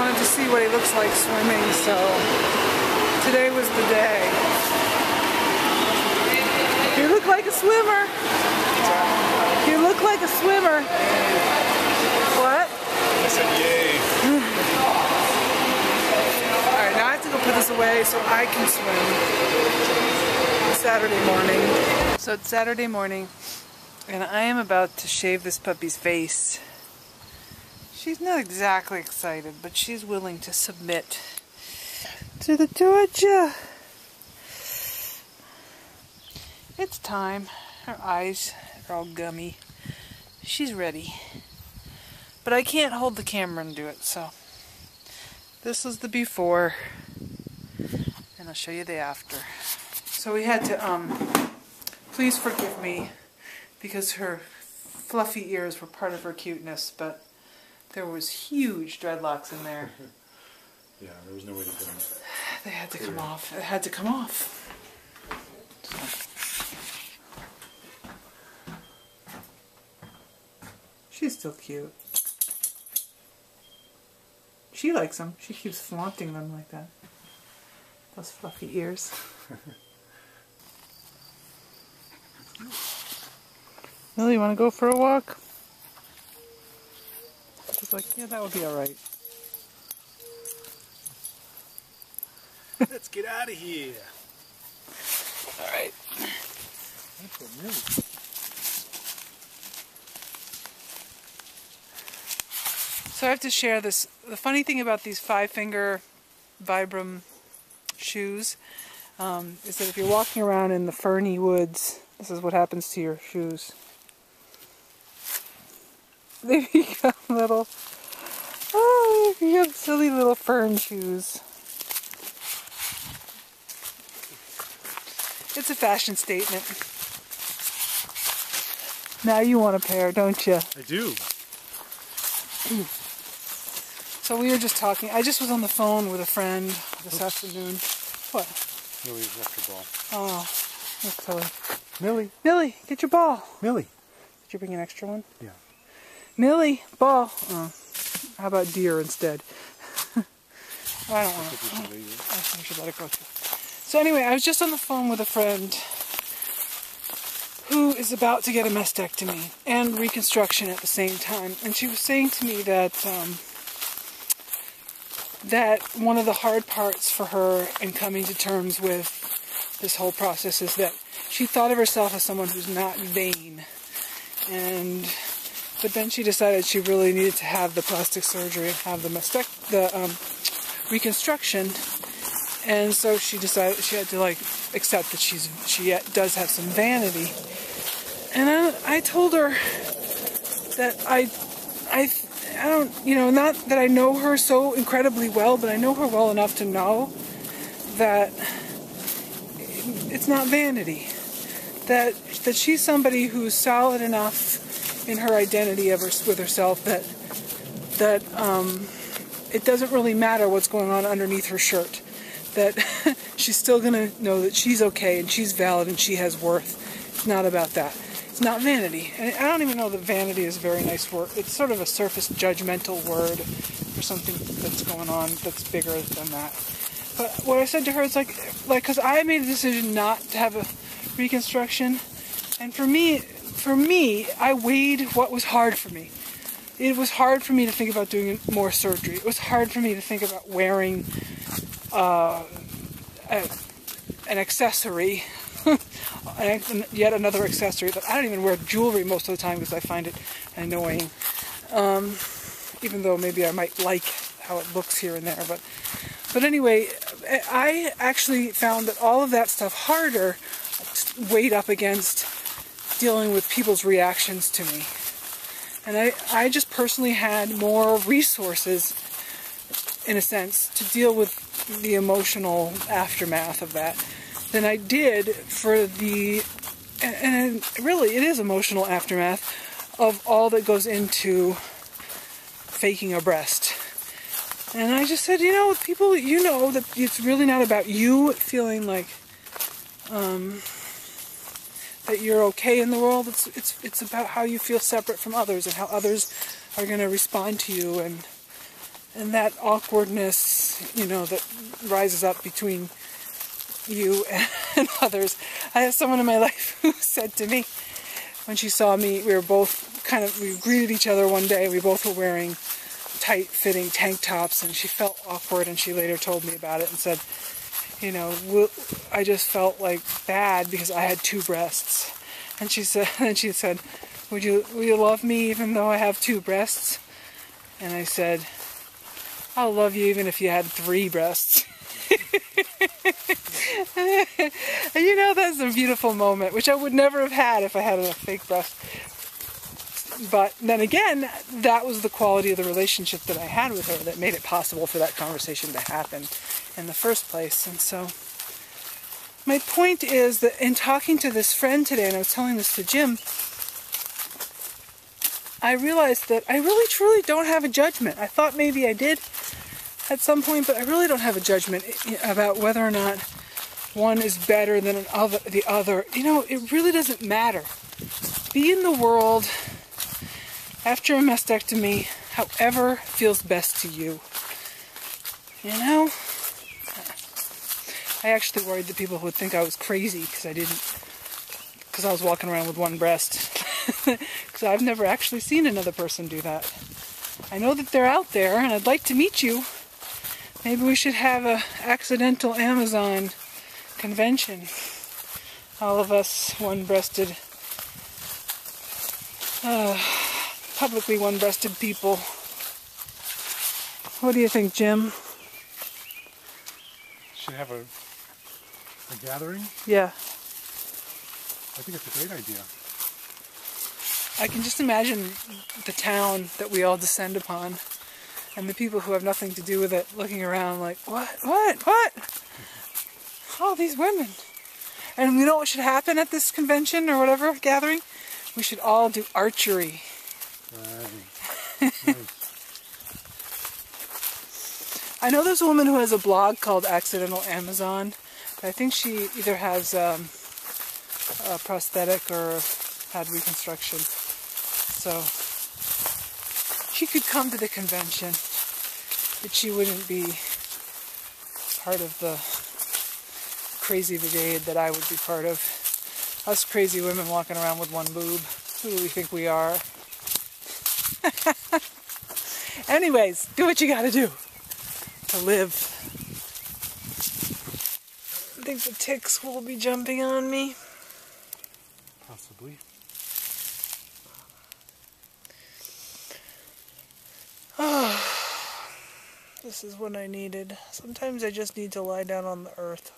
wanted to see what he looks like swimming, so today was the day. You look like a swimmer. You look like a swimmer. What? I said yay. Alright, now I have to go put this away so I can swim. It's Saturday morning. So it's Saturday morning, and I am about to shave this puppy's face. She's not exactly excited, but she's willing to submit to the torture. It's time. Her eyes are all gummy. She's ready. But I can't hold the camera and do it, so this is the before, and I'll show you the after. So we had to, please forgive me, because her fluffy ears were part of her cuteness, but there was huge dreadlocks in there. Yeah, there was no way to put them. They had to come off. It had to come off. She's still cute. She likes them. She keeps flaunting them like that. Those fluffy ears. Millie, you want to go for a walk? She's like, yeah, that would be alright. Let's get out of here. Alright. So I have to share this. The funny thing about these 5-finger Vibram shoes is that if you're walking around in the ferny woods, this is what happens to your shoes. They become little, oh, you have silly little fern shoes. It's a fashion statement. Now you want a pair, don't you? I do. So we were just talking. I just was on the phone with a friend this afternoon. What? Millie left her ball. Oh, that's silly. Millie. Millie, get your ball. Millie. Did you bring an extra one? Yeah. Millie, ball. Oh, how about deer instead? I don't want to. I think we should let it go too. So anyway, I was just on the phone with a friend who is about to get a mastectomy and reconstruction at the same time, and she was saying to me that that one of the hard parts for her in coming to terms with this whole process is that she thought of herself as someone who's not vain, but then she decided she really needed to have the plastic surgery and have the reconstruction, and so she decided she had to accept that she does have some vanity. And I told her that I don't, not that I know her so incredibly well, but I know her well enough to know that it's not vanity. That she's somebody who's solid enough in her identity with herself that it doesn't really matter what's going on underneath her shirt. That she's still gonna know that she's okay and she's valid and she has worth. It's not about that. It's not vanity. And I don't even know that vanity is a very nice word. It's sort of a surface judgmental word for something that's going on that's bigger than that. But what I said to her is because I made a decision not to have a reconstruction, and for me, I weighed what was hard for me. It was hard for me to think about doing more surgery. It was hard for me to think about wearing an accessory, yet another accessory. But I don't even wear jewelry most of the time because I find it annoying. Even though maybe I might like how it looks here and there. But anyway, I actually found that all of that stuff harder weighed up against dealing with people's reactions to me. And I just personally had more resources, in a sense, to deal with the emotional aftermath of that than I did for the, and really it is emotional aftermath of all that goes into faking a breast. And I just said, people, that it's really not about you feeling like that you're okay in the world. It's about how you feel separate from others and how others are going to respond to you, and and that awkwardness, you know, that rises up between you and others. I have someone in my life who said to me, when she saw me, we greeted each other one day, we both were wearing tight-fitting tank tops, and she felt awkward, and she later told me about it and said, you know, I just felt like bad because I had 2 breasts. And she said, will you love me even though I have 2 breasts? And I said, I'll love you even if you had 3 breasts. And you know, that's a beautiful moment, which I would never have had if I had a fake breast. But then again, that was the quality of the relationship that I had with her that made it possible for that conversation to happen in the first place. And so my point is that in talking to this friend today, and I was telling this to Jim, I realized that I really truly don't have a judgment. I thought maybe I did at some point, but I really don't have a judgment about whether or not one is better than the other. You know, it really doesn't matter. Be in the world after a mastectomy, however feels best to you. You know? I actually worried that people would think I was crazy because I was walking around with 1 breast. Because I've never actually seen another person do that. I know that they're out there, and I'd like to meet you. Maybe we should have a accidental Amazon convention. All of us one-breasted, publicly one-breasted people. What do you think, Jim? Should have a gathering? Yeah. I think it's a great idea. I can just imagine the town that we all descend upon, and the people who have nothing to do with it looking around like, what? All these women. And you know what should happen at this convention or whatever gathering? We should all do archery. Right. Nice. I know there's a woman who has a blog called Accidental Amazon. I think she either has a prosthetic or had reconstruction. So she could come to the convention, but she wouldn't be part of the crazy brigade that I would be part of. Us crazy women walking around with 1 boob. Who do we think we are? Anyways, do what you gotta do to live. I think the ticks will be jumping on me. Possibly. This is what I needed. Sometimes I just need to lie down on the earth.